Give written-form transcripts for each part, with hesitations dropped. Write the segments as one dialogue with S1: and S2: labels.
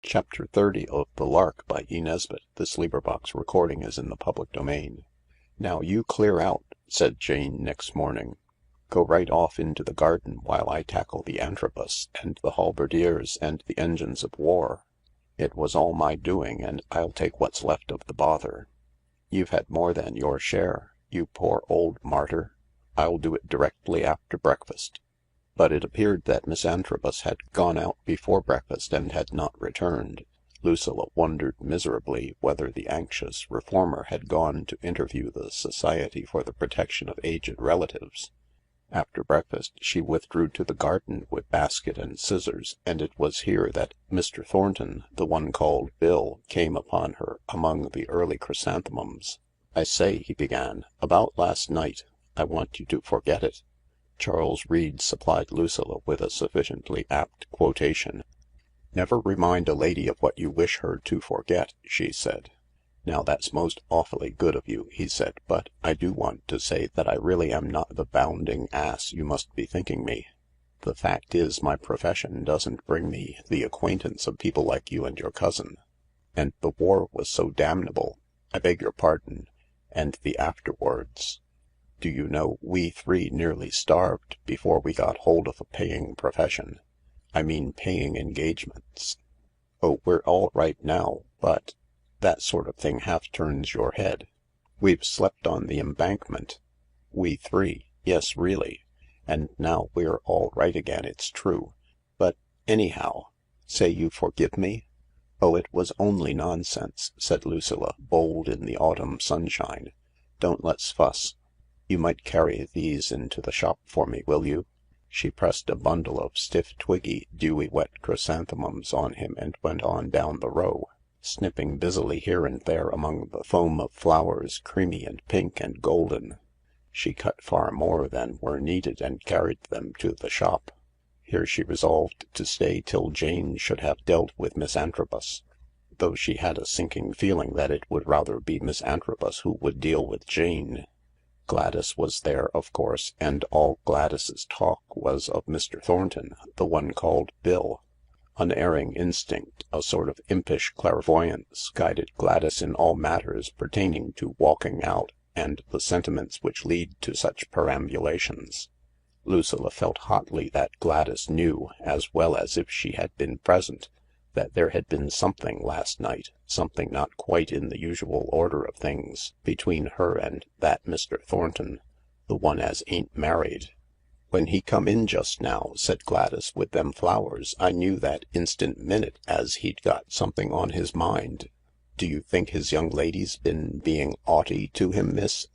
S1: Chapter 30 of The Lark by Edith Nesbit. This recording is in the public domain. "Now you clear out," said Jane next morning. "Go right off into the garden while I tackle the antrobus and the halberdiers and the engines of war. It was all my doing, and I'll take what's left of the bother. You've had more than your share, you poor old martyr. I'll do it directly after breakfast." But it appeared that Miss Antrobus had gone out before breakfast and had not returned. Lucilla wondered miserably whether the anxious reformer had gone to interview the Society for the Protection of Aged Relatives. After breakfast she withdrew to the garden with basket and scissors, and it was here that Mr. Thornton, the one called Bill, came upon her among the early chrysanthemums. "I say," he began, "about last night. I want you to forget it." Charles Reade supplied Lucilla with a sufficiently apt quotation. "Never remind a lady of what you wish her to forget," she said. "Now that's most awfully good of you," he said, "but I do want to say that I really am not the bounding ass you must be thinking me. The fact is, my profession doesn't bring me the acquaintance of people like you and your cousin. And the war was so damnable — I beg your pardon — and the afterwards. Do you know, we three nearly starved before we got hold of a paying profession. I mean paying engagements. Oh, we're all right now, but that sort of thing half turns your head. We've slept on the embankment. We three. Yes, really. And now we're all right again, it's true. But, anyhow, say you forgive me?" "Oh, it was only nonsense," said Lucilla, bold in the autumn sunshine. "Don't let's fuss. You might carry these into the shop for me, will you?" She pressed a bundle of stiff, twiggy, dewy-wet chrysanthemums on him and went on down the row, snipping busily here and there among the foam of flowers, creamy and pink and golden. She cut far more than were needed and carried them to the shop. Here she resolved to stay till Jane should have dealt with Miss Antrobus, though she had a sinking feeling that it would rather be Miss Antrobus who would deal with Jane. Gladys was there, of course, and all Gladys's talk was of Mr. Thornton, the one called Bill. Unerring instinct, a sort of impish clairvoyance, guided Gladys in all matters pertaining to walking out and the sentiments which lead to such perambulations. Lucilla felt hotly that Gladys knew, as well as if she had been present, that there had been something last night, something not quite in the usual order of things, between her and that Mr. Thornton, the one as ain't married. "When he come in just now," said Gladys, "with them flowers, I knew that instant minute as he'd got something on his mind. Do you think his young lady's been being aughty to him, miss?"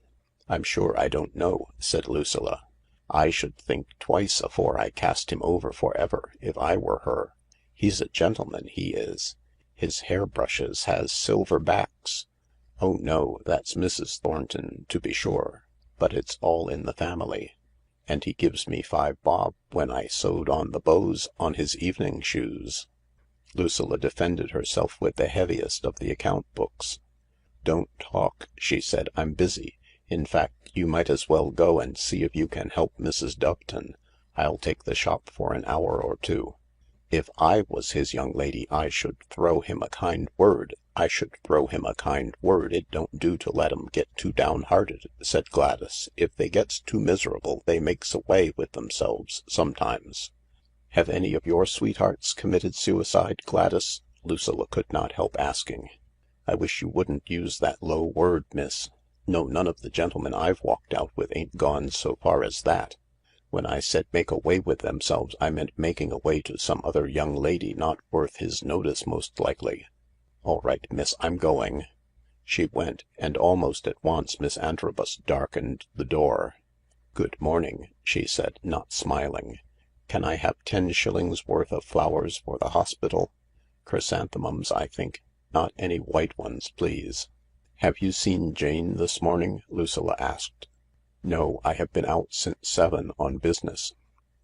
S1: "I'm sure I don't know," said Lucilla. "I should think twice afore I cast him over for ever, if I were her. He's a gentleman, he is. His hairbrushes has silver backs. Oh no, that's Mrs. Thornton, to be sure, but it's all in the family. And he gives me 5 bob when I sewed on the bows on his evening shoes." Lucilla defended herself with the heaviest of the account books. "Don't talk," she said. "I'm busy. In fact, you might as well go and see if you can help Mrs. Doveton. I'll take the shop for an hour or two." "If I was his young lady I should throw him a kind word. I should throw him a kind word. It don't do to let 'em get too downhearted," said Gladys. "If they gets too miserable they makes away with themselves, sometimes." "Have any of your sweethearts committed suicide, Gladys?" Lucilla could not help asking. "I wish you wouldn't use that low word, miss. No, none of the gentlemen I've walked out with ain't gone so far as that. When I said make away with themselves I meant making away to some other young lady not worth his notice most likely. All right, miss, I'm going." She went, and almost at once Miss Antrobus darkened the door. "Good morning," she said, not smiling. "Can I have 10 shillings worth of flowers for the hospital? Chrysanthemums, I think. Not any white ones, please." "Have you seen Jane this morning?" Lucilla asked. "No, I have been out since 7 on business."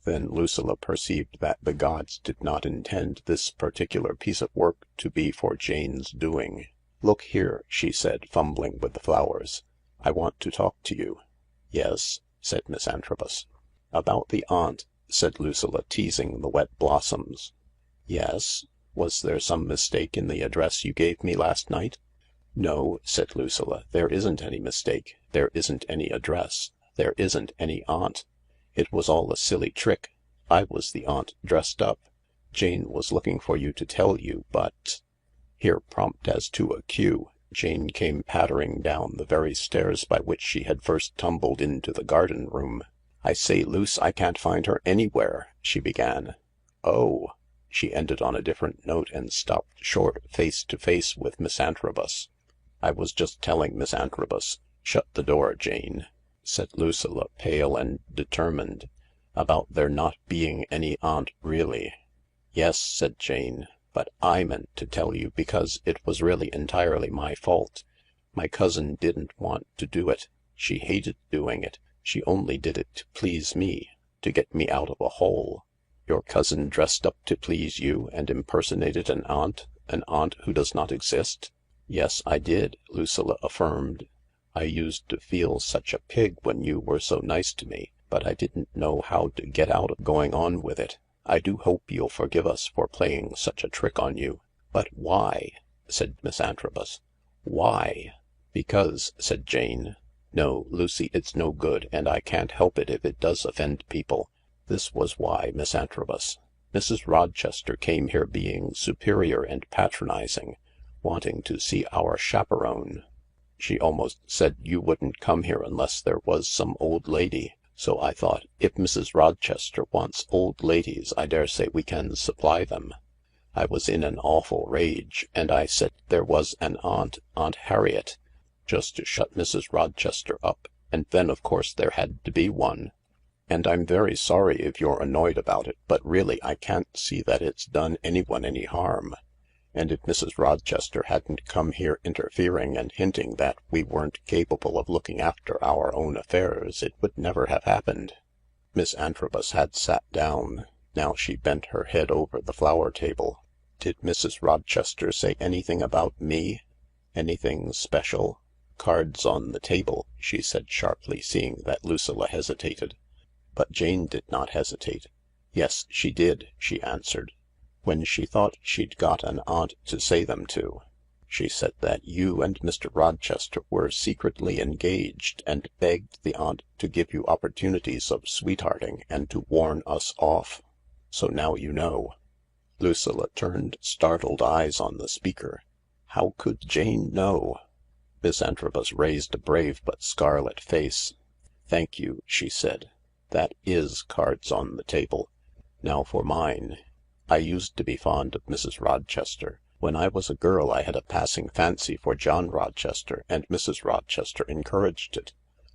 S1: Then Lucilla perceived that the gods did not intend this particular piece of work to be for Jane's doing. "Look here," she said, fumbling with the flowers. "I want to talk to you." "Yes?" said Miss Antrobus. "About the aunt," said Lucilla, teasing the wet blossoms. "Yes? Was there some mistake in the address you gave me last night ?"" No," said Lucilla, " there isn't any mistake. There isn't any address. There isn't any aunt. It was all a silly trick. I was the aunt dressed up. Jane was looking for you to tell you, but " Here, prompt as to a cue, Jane came pattering down the very stairs by which she had first tumbled into the garden room. " I say, Luce, I can't find her anywhere," she began. " Oh !" She ended on a different note and stopped short, face to face with Miss Antrobus. " I was just telling Miss Antrobus — shut the door, Jane," said Lucilla, pale and determined, " about there not being any aunt really." "Yes," said Jane, "but I meant to tell you because it was really entirely my fault. My cousin didn't want to do it. She hated doing it. She only did it to please me, to get me out of a hole." " Your cousin dressed up to please you and impersonated an aunt who does not exist ?"" Yes, I did," Lucilla affirmed. " I used to feel such a pig when you were so nice to me, but I didn't know how to get out of going on with it. I do hope you'll forgive us for playing such a trick on you." " But why ?" said Miss Antrobus. "Why?" " Because," said Jane. "No, Lucy, it's no good, and I can't help it if it does offend people. This was why, Miss Antrobus. Mrs. Rochester came here being superior and patronizing, wanting to see our chaperone. She almost said you wouldn't come here unless there was some old lady. So I thought, if Mrs. Rochester wants old ladies, I daresay we can supply them. I was in an awful rage, and I said there was an Aunt Harriet, just to shut Mrs. Rochester up, and then of course there had to be one. And I'm very sorry if you're annoyed about it, but really I can't see that it's done anyone any harm. And if Mrs. Rochester hadn't come here interfering and hinting that we weren't capable of looking after our own affairs, it would never have happened." Miss Antrobus had sat down. Now she bent her head over the flower table. " Did Mrs. Rochester say anything about me ? Anything special ? Cards on the table," she said sharply, seeing that Lucilla hesitated. But Jane did not hesitate. "Yes, she did," she answered. "When she thought she'd got an aunt to say them to. She said that you and Mr. Rochester were secretly engaged and begged the aunt to give you opportunities of sweethearting and to warn us off. So now you know." Lucilla turned startled eyes on the speaker. How could Jane know? Miss Antrobus raised a brave but scarlet face. " Thank you," she said. " That is cards on the table. Now for mine. I used to be fond of Mrs. Rochester. When I was a girl I had a passing fancy for John Rochester, and Mrs. Rochester encouraged it.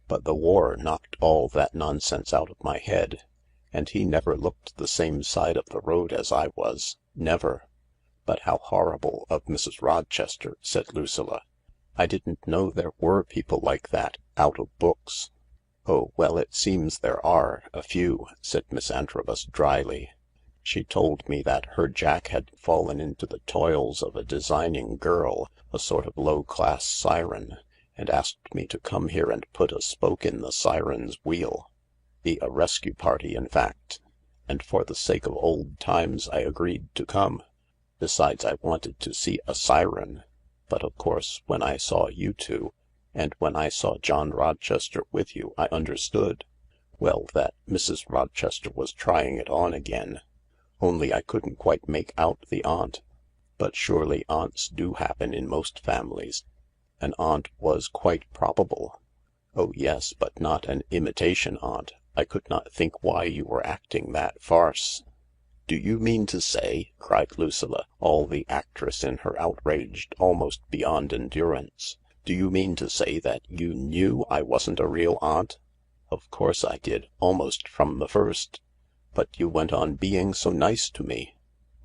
S1: But the war knocked all that nonsense out of my head. And he never looked the same side of the road as I was. Never." " But how horrible of Mrs. Rochester," said Lucilla. " I didn't know there were people like that — out of books." " Oh, well, it seems there are — a few," said Miss Antrobus dryly. " She told me that her Jack had fallen into the toils of a designing girl, a sort of low-class siren, and asked me to come here and put a spoke in the siren's wheel. Be a rescue party, in fact. And for the sake of old times I agreed to come. Besides, I wanted to see a siren. But of course, when I saw you two, and when I saw John Rochester with you, I understood. Well, that Mrs. Rochester was trying it on again. Only I couldn't quite make out the aunt. But surely aunts do happen in most families. An aunt was quite probable." " Oh yes, but not an imitation aunt. I could not think why you were acting that farce." " Do you mean to say," cried Lucilla, all the actress in her outraged almost beyond endurance, " do you mean to say that you knew I wasn't a real aunt ?"" Of course I did, almost from the first. But you went on being so nice to me.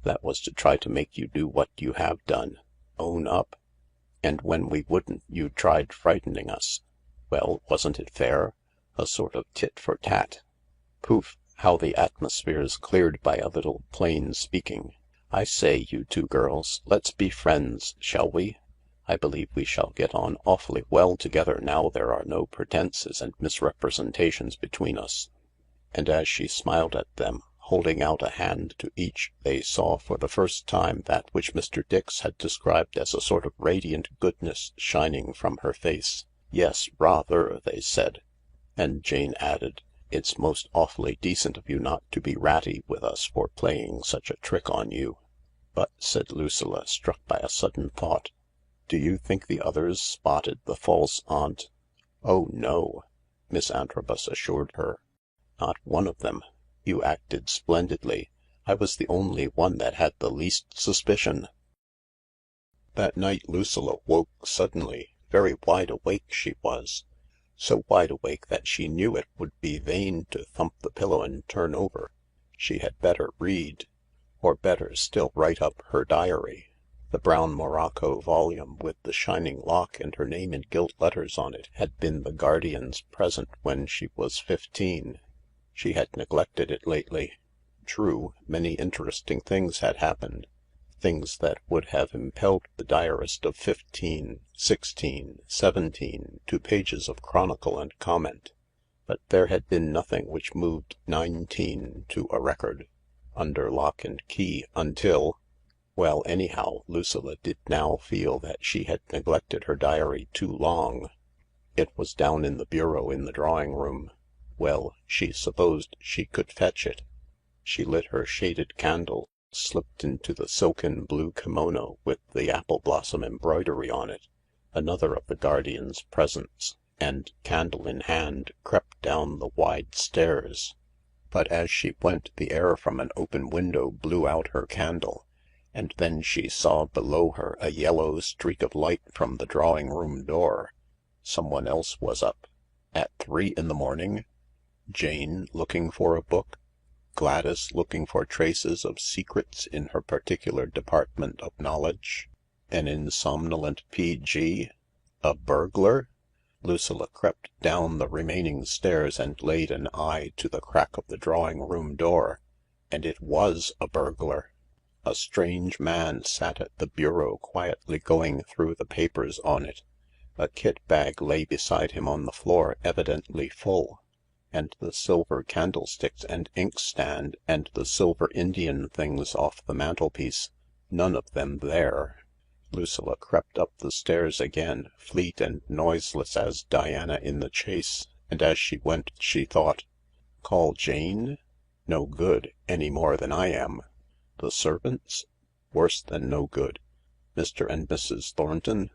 S1: That was to try to make you do what you have done — own up. And when we wouldn't you tried frightening us. Well, wasn't it fair ? A sort of tit for tat." Poof, how the atmosphere's cleared by a little plain speaking. I say, you two girls, let's be friends, shall we ? I believe we shall get on awfully well together now there are no pretences and misrepresentations between us." And as she smiled at them, Holding out a hand to each, they saw for the first time that which Mr. Dix had described as a sort of radiant goodness shining from her face. "Yes, rather," they said. And Jane added, "It's most awfully decent of you not to be ratty with us for playing such a trick on you." "But," said Lucilla, struck by a sudden thought, "do you think the others spotted the false aunt?" "Oh no," Miss Antrobus assured her. "Not one of them. You acted splendidly. I was the only one that had the least suspicion." That night Lucilla woke suddenly. Very wide awake she was. So wide awake that she knew it would be vain to thump the pillow and turn over. She had better read. Or better still write up her diary. The brown morocco volume with the shining lock and her name in gilt letters on it had been the guardian's present when she was 15. She had neglected it lately. True, many interesting things had happened. Things that would have impelled the diarist of 15, 16, 17 to pages of chronicle and comment. But there had been nothing which moved 19 to a record, under lock and key, until— well, anyhow, Lucilla did now feel that she had neglected her diary too long. It was down in the bureau in the drawing room. Well, she supposed she could fetch it. She lit her shaded candle, slipped into the silken blue kimono with the apple blossom embroidery on it, another of the guardian's presents, and, candle in hand, crept down the wide stairs. But as she went, the air from an open window blew out her candle, and then she saw below her a yellow streak of light from the drawing-room door. Someone else was up. At 3 in the morning? Jane looking for a book? Gladys looking for traces of secrets in her particular department of knowledge? An insomnolent P.G.? A burglar? Lucilla crept down the remaining stairs and laid an eye to the crack of the drawing-room door. And it was a burglar. A strange man sat at the bureau quietly going through the papers on it. A kit bag lay beside him on the floor, evidently full. And the silver candlesticks and inkstand and the silver Indian things off the mantelpiece, none of them there. Lucilla crept up the stairs again, fleet and noiseless as Diana in the chase, and as she went she thought, "Call Jane? No good, any more than I am. The servants? Worse than no good. Mr. and Mrs. Thornton?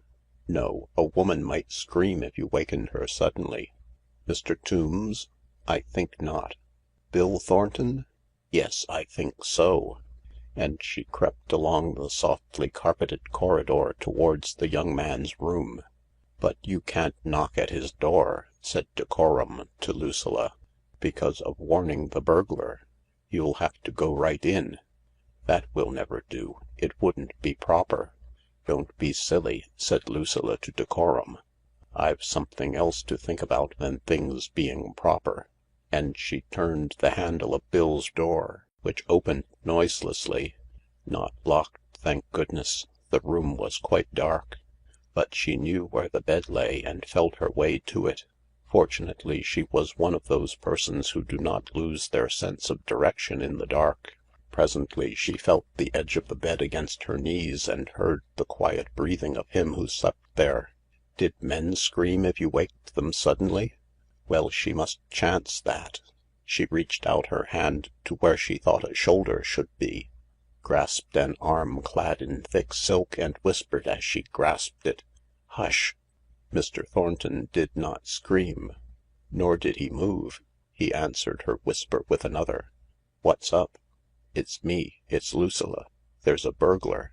S1: No, a woman might scream if you wakened her suddenly. Mr. Tombs? I think not. Bill Thornton? Yes, I think so." And she crept along the softly carpeted corridor towards the young man's room. "But you can't knock at his door," said Decorum to Lucilla, "because of warning the burglar. You'll have to go right in." "That will never do. It wouldn't be proper." "Don't be silly," said Lucilla to Decorum. "I've something else to think about than things being proper." And she turned the handle of Bill's door, which opened noiselessly. Not locked, thank goodness. The room was quite dark. But she knew where the bed lay and felt her way to it. Fortunately, she was one of those persons who do not lose their sense of direction in the dark. Presently she felt the edge of the bed against her knees and heard the quiet breathing of him who slept there. Did men scream if you waked them suddenly? Well, she must chance that. She reached out her hand to where she thought a shoulder should be, grasped an arm clad in thick silk, and whispered as she grasped it, "Hush!" Mr. Thornton did not scream. Nor did he move. He answered her whisper with another. "What's up?" "It's me. It's Lucilla. There's a burglar."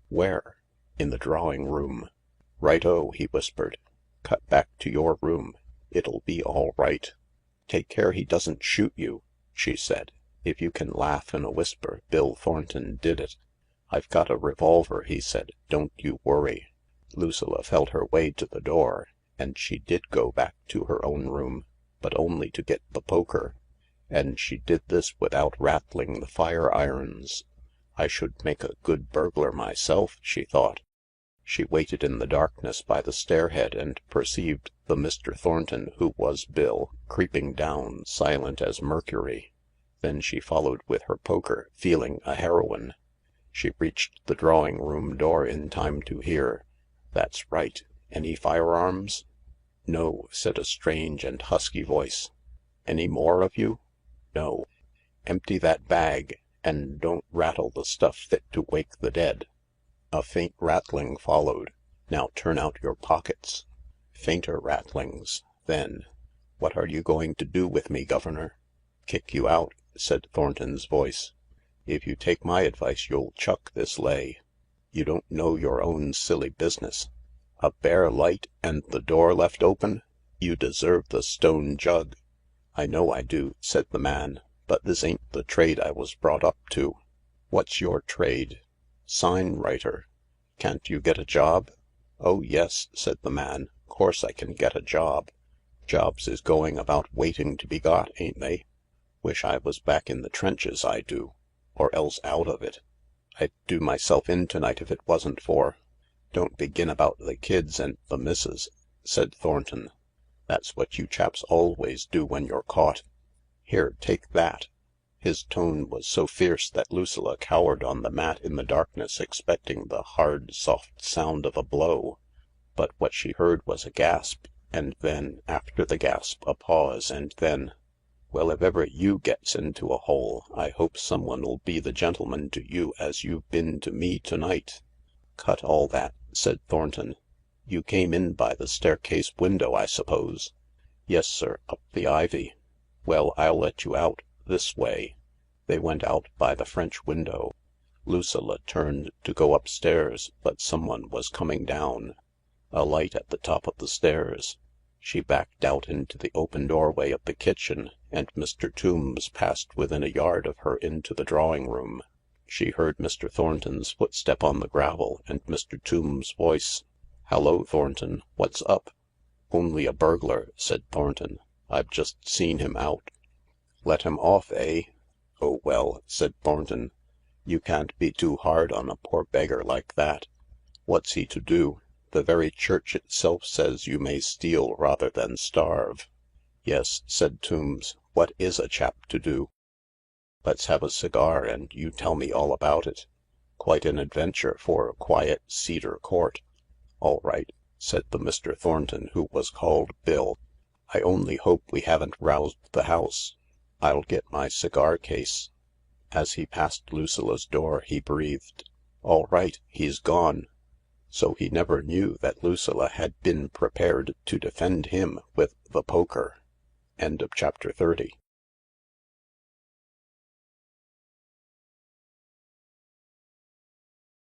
S1: "Where?" "In the drawing-room." "Right-o," he whispered. "Cut back to your room. It'll be all right." "Take care he doesn't shoot you," she said. If you can laugh in a whisper, Bill Thornton did it. "I've got a revolver," he said. "Don't you worry." Lucilla felt her way to the door, and she did go back to her own room, but only to get the poker. And she did this without rattling the fire irons. "I should make a good burglar myself," she thought. She waited in the darkness by the stairhead and perceived the Mr. Thornton who was Bill creeping down, silent as Mercury. Then she followed with her poker, feeling a heroine. She reached the drawing-room door in time to hear, "That's right. Any firearms?" "No," said a strange and husky voice. "Any more of you?" "No." "Empty that bag, and don't rattle the stuff fit to wake the dead." A faint rattling followed. "Now turn out your pockets." Fainter rattlings. Then, "What are you going to do with me, governor?" "Kick you out," said Thornton's voice. "If you take my advice you'll chuck this lay. You don't know your own silly business. A bare light and the door left open? You deserve the stone jug." "I know I do," said the man, "but this ain't the trade I was brought up to." "What's your trade?" "Sign writer." "Can't you get a job?" "Oh yes," said the man, "course I can get a job. Jobs is going about waiting to be got, ain't they? Wish I was back in the trenches, I do. Or else out of it. I'd do myself in tonight if it wasn't for—" "Don't begin about the kids and the missus," said Thornton. "That's what you chaps always do when you're caught. Here, take that." His tone was so fierce that Lucilla cowered on the mat in the darkness, expecting the hard, soft sound of a blow. But what she heard was a gasp, and then, after the gasp, a pause, and then, "Well, if ever you gets into a hole, I hope someone'll be the gentleman to you as you've been to me tonight." "Cut all that," said Thornton. "You came in by the staircase window, I suppose?" "Yes, sir, up the ivy." "Well, I'll let you out. This way." They went out by the French window. Lucilla turned to go upstairs, but someone was coming down. A light at the top of the stairs. She backed out into the open doorway of the kitchen, and Mr. Tombs passed within a yard of her into the drawing-room. She heard Mr. Thornton's footstep on the gravel, and Mr. Tombs' voice. "Hallo, Thornton, what's up?" "Only a burglar," said Thornton. "I've just seen him out." "Let him off, eh?" "Oh well," said Thornton, "you can't be too hard on a poor beggar like that. What's he to do? The very church itself says you may steal rather than starve." "Yes," said Tombs, "what is a chap to do?" "Let's have a cigar and you tell me all about it. Quite an adventure for quiet Cedar Court." "All right," said the Mr. Thornton who was called Bill. "I only hope we haven't roused the house. I'll get my cigar case." As he passed Lucilla's door he breathed, "All right, he's gone." So he never knew that Lucilla had been prepared to defend him with the poker. End of chapter 30.